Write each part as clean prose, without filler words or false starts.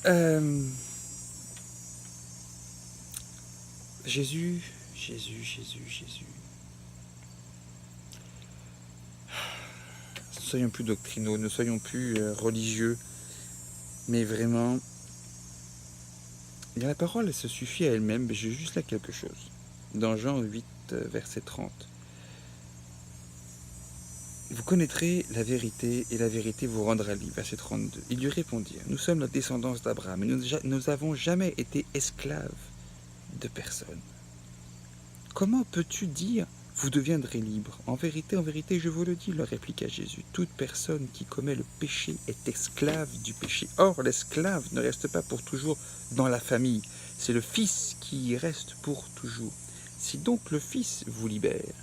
Euh, Jésus, Jésus, Jésus, Jésus. Ne soyons plus doctrinaux, ne soyons plus religieux, mais vraiment, la parole, elle se suffit à elle-même, mais j'ai juste là quelque chose. Dans Jean 8, verset 30. Vous connaîtrez la vérité, et la vérité vous rendra libre. Verset 32. Ils lui répondirent, nous sommes la descendance d'Abraham, et nous n'avons jamais été esclaves de personne. Comment peux-tu dire, vous deviendrez libres? En vérité, je vous le dis, leur répliqua Jésus. Toute personne qui commet le péché est esclave du péché. Or, l'esclave ne reste pas pour toujours dans la famille. C'est le Fils qui y reste pour toujours. Si donc le Fils vous libère,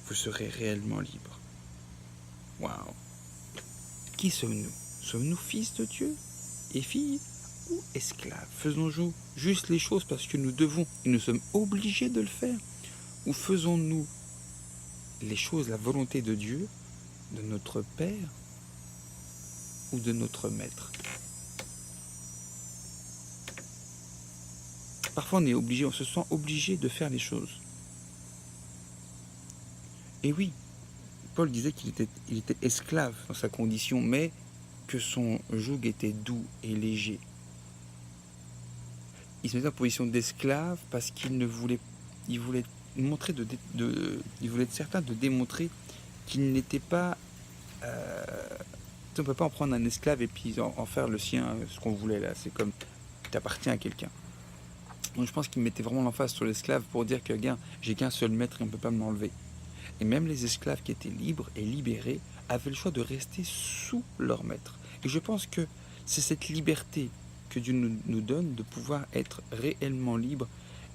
vous serez réellement libre. Waouh! Qui sommes-nous? Sommes-nous fils de Dieu et filles ou esclaves? Faisons-nous juste les choses parce que nous devons et nous sommes obligés de le faire? Ou faisons-nous les choses, la volonté de Dieu, de notre Père ou de notre Maître? Parfois on est obligé, on se sent obligé de faire les choses. Et oui, Paul disait qu'il était esclave dans sa condition, mais que son joug était doux et léger. Il se mettait en position d'esclave parce qu'il voulait montrer il voulait être certain de démontrer qu'il n'était pas. On ne peut pas en prendre un esclave et puis en faire le sien, ce qu'on voulait là. C'est comme tu appartiens à quelqu'un. Donc je pense qu'il mettait vraiment l'emphase sur l'esclave pour dire que j'ai qu'un seul maître et on ne peut pas me l'enlever. Et même les esclaves qui étaient libres et libérés avaient le choix de rester sous leur maître. Et je pense que c'est cette liberté que Dieu nous donne de pouvoir être réellement libre.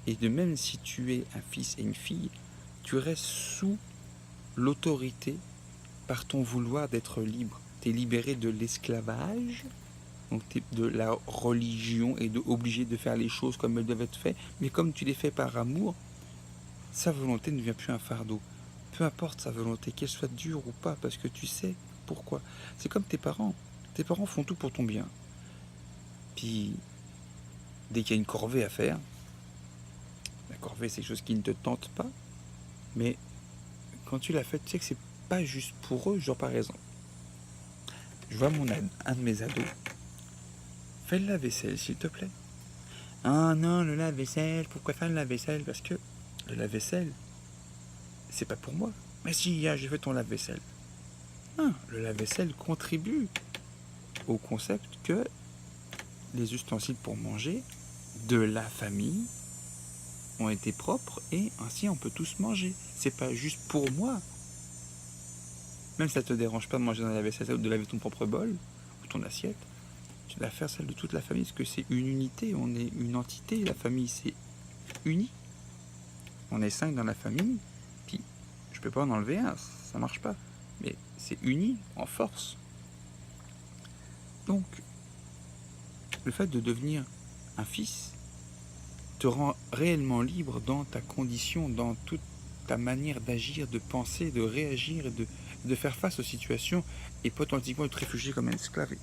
Et de même si tu es un fils et une fille, tu restes sous l'autorité par ton vouloir d'être libre. Tu es libéré de l'esclavage, donc de la religion et obligé de faire les choses comme elles doivent être faites. Mais comme tu les fais par amour, sa volonté ne devient plus un fardeau. Peu importe sa volonté, qu'elle soit dure ou pas, parce que tu sais pourquoi. C'est comme tes parents. Tes parents font tout pour ton bien. Puis, dès qu'il y a une corvée à faire, la corvée, c'est quelque chose qui ne te tente pas, mais quand tu l'as fait, tu sais que c'est pas juste pour eux. Genre, par exemple, je vois un de mes ados, fais le lave-vaisselle, s'il te plaît. Ah non, le lave-vaisselle, pourquoi faire le lave-vaisselle? Parce que le lave-vaisselle, c'est pas pour moi. Mais si, j'ai fait ton lave-vaisselle. Ah, le lave-vaisselle contribue au concept que les ustensiles pour manger de la famille ont été propres et ainsi on peut tous manger. C'est pas juste pour moi. Même si ça te dérange pas de manger dans la vaisselle ou de laver ton propre bol ou ton assiette, tu dois faire celle de toute la famille parce que c'est une unité, on est une entité, la famille c'est uni. On est 5 dans la famille, puis je peux pas en enlever un, ça marche pas. Mais c'est uni en force. Donc, le fait de devenir un fils te rend réellement libre dans ta condition, dans toute ta manière d'agir, de penser, de réagir et de faire face aux situations et potentiellement de te réfugier comme un esclave.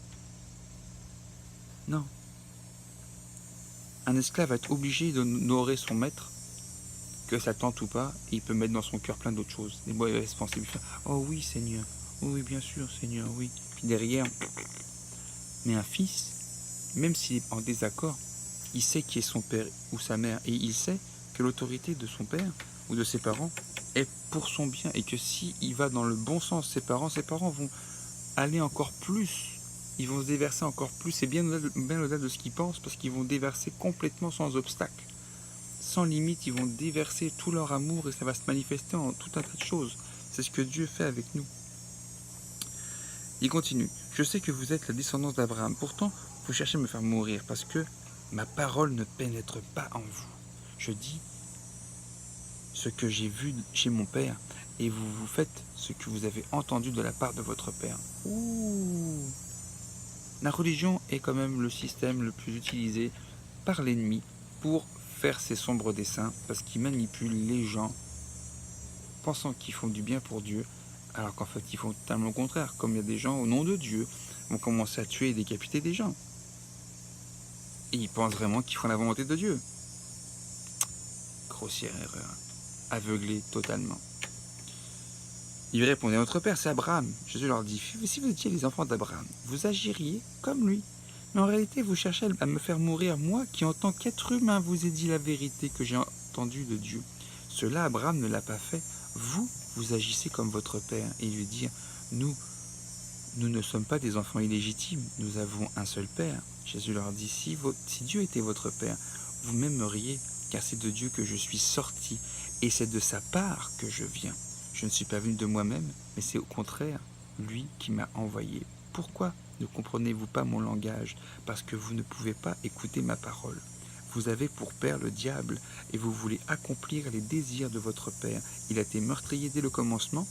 Non. Un esclave va être obligé d'honorer son maître, que ça tente ou pas, et il peut mettre dans son cœur plein d'autres choses. Des mauvaises pensées. Oh oui, Seigneur. Oh oui, bien sûr, Seigneur, oui. Puis derrière, mais un fils, même s'il est en désaccord, il sait qui est son père ou sa mère, et il sait que l'autorité de son père ou de ses parents est pour son bien, et que s'il va dans le bon sens, ses parents vont aller encore plus, ils vont se déverser encore plus, et bien au-delà de ce qu'ils pensent, parce qu'ils vont déverser complètement sans obstacle, sans limite, ils vont déverser tout leur amour, et ça va se manifester en tout un tas de choses. C'est ce que Dieu fait avec nous. Il continue. Je sais que vous êtes la descendance d'Abraham. Pourtant, vous cherchez à me faire mourir parce que ma parole ne pénètre pas en vous. Je dis ce que j'ai vu chez mon père et vous faites ce que vous avez entendu de la part de votre père. Ouh. La religion est quand même le système le plus utilisé par l'ennemi pour faire ses sombres desseins parce qu'il manipule les gens pensant qu'ils font du bien pour Dieu alors qu'en fait ils font totalement le contraire. Comme il y a des gens au nom de Dieu vont commencer à tuer et décapiter des gens. Et ils pensent vraiment qu'ils font la volonté de Dieu. Grossière erreur. Aveuglés totalement. Ils répondaient, notre père c'est Abraham. Jésus leur dit, si vous étiez les enfants d'Abraham, vous agiriez comme lui. Mais en réalité, vous cherchez à me faire mourir, moi qui en tant qu'être humain vous ai dit la vérité que j'ai entendue de Dieu. Cela, Abraham ne l'a pas fait. Vous, vous agissez comme votre père. Et lui dire, nous ne sommes pas des enfants illégitimes, nous avons un seul père. Jésus leur dit, si Dieu était votre père, vous m'aimeriez, car c'est de Dieu que je suis sorti, et c'est de sa part que je viens. Je ne suis pas venu de moi-même, mais c'est au contraire lui qui m'a envoyé. Pourquoi ne comprenez-vous pas mon langage? Parce que vous ne pouvez pas écouter ma parole. Vous avez pour père le diable, et vous voulez accomplir les désirs de votre père. Il a été meurtrier dès le commencement,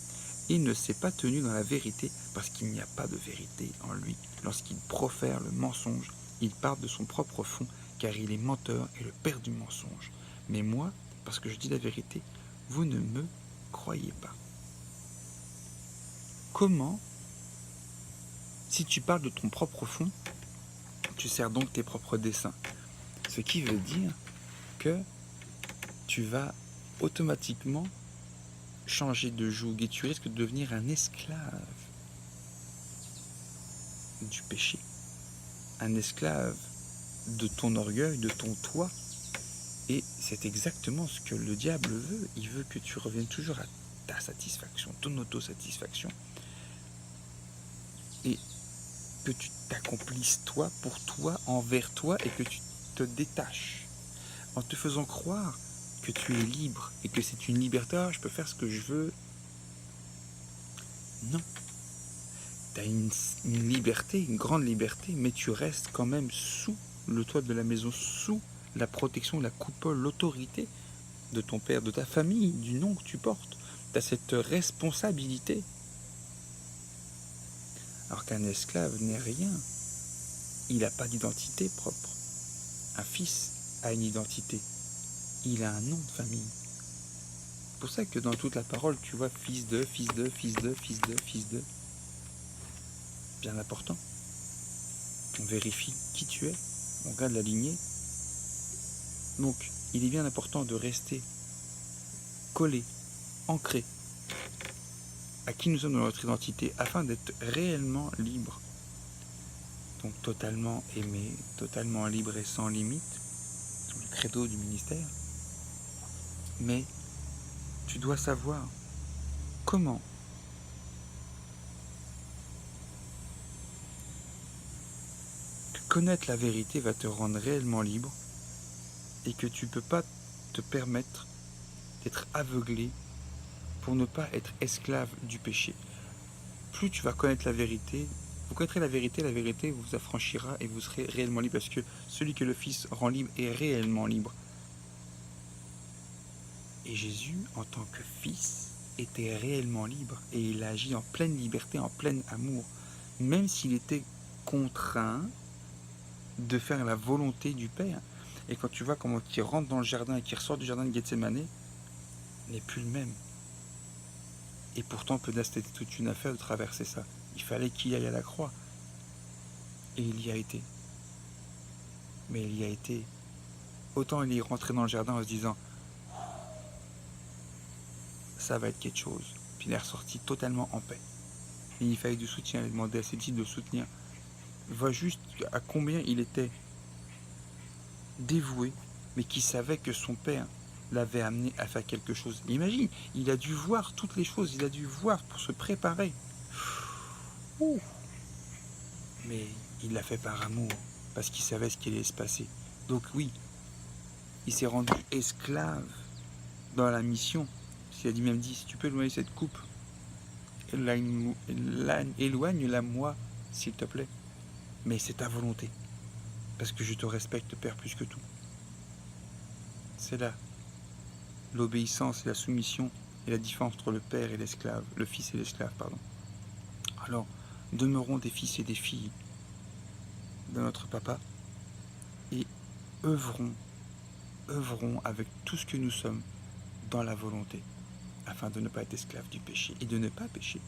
et ne s'est pas tenu dans la vérité, parce qu'il n'y a pas de vérité en lui. Lorsqu'il profère le mensonge, il part de son propre fond, car il est menteur et le père du mensonge. Mais moi, parce que je dis la vérité, vous ne me croyez pas. Comment, si tu parles de ton propre fond, tu sers donc tes propres desseins? Ce qui veut dire que tu vas automatiquement changer de joug et tu risques de devenir un esclave du péché, un esclave de ton orgueil, de ton toi. Et c'est exactement ce que le diable veut. Il veut que tu reviennes toujours à ta satisfaction, ton autosatisfaction. Et que tu t'accomplisses toi, pour toi, envers toi, et que tu te détaches. En te faisant croire que tu es libre et que c'est une liberté, je peux faire ce que je veux. Non. Tu as une liberté, une grande liberté, mais tu restes quand même sous le toit de la maison, sous la protection, la coupole, l'autorité de ton père, de ta famille, du nom que tu portes. Tu as cette responsabilité. Alors qu'un esclave n'est rien. Il n'a pas d'identité propre. Un fils a une identité. Il a un nom de famille. C'est pour ça que dans toute la parole, tu vois fils de, fils de, fils de, fils de, fils de. Bien important. On vérifie qui tu es, on regarde la lignée. Donc, il est bien important de rester collé, ancré à qui nous sommes dans notre identité afin d'être réellement libre. Donc totalement aimé, totalement libre et sans limite, le credo du ministère. Mais tu dois savoir comment connaître la vérité va te rendre réellement libre et que tu ne peux pas te permettre d'être aveuglé pour ne pas être esclave du péché. Plus tu vas connaître la vérité, vous connaîtrez la vérité vous affranchira et vous serez réellement libre parce que celui que le Fils rend libre est réellement libre. Et Jésus, en tant que Fils, était réellement libre et il a agi en pleine liberté, en plein amour, même s'il était contraint de faire la volonté du Père. Et quand tu vois comment il rentre dans le jardin et qu'il ressort du jardin de Gethsémané, n'est plus le même. Et pourtant, peut-être c'était toute une affaire de traverser ça. Il fallait qu'il aille à la croix. Et il y a été. Mais il y a été. Autant il est rentré dans le jardin en se disant ça va être quelque chose. Puis il est ressorti totalement en paix. Et il fallait du soutien. Il a demandé à ses disciples de le soutenir. Vois juste à combien il était dévoué, mais qui savait que son père l'avait amené à faire quelque chose. Imagine, il a dû voir toutes les choses, il a dû voir pour se préparer. Ouh. Mais il l'a fait par amour, parce qu'il savait ce qui allait se passer. Donc oui, il s'est rendu esclave dans la mission. Il a dit même dit, si tu peux éloigner cette coupe, éloigne-la moi, s'il te plaît. Mais c'est ta volonté, parce que je te respecte, Père, plus que tout. C'est là l'obéissance et la soumission et la différence entre le père et l'esclave, le fils et l'esclave, pardon. Alors, demeurons des fils et des filles de notre papa et œuvrons avec tout ce que nous sommes dans la volonté, afin de ne pas être esclaves du péché et de ne pas pécher.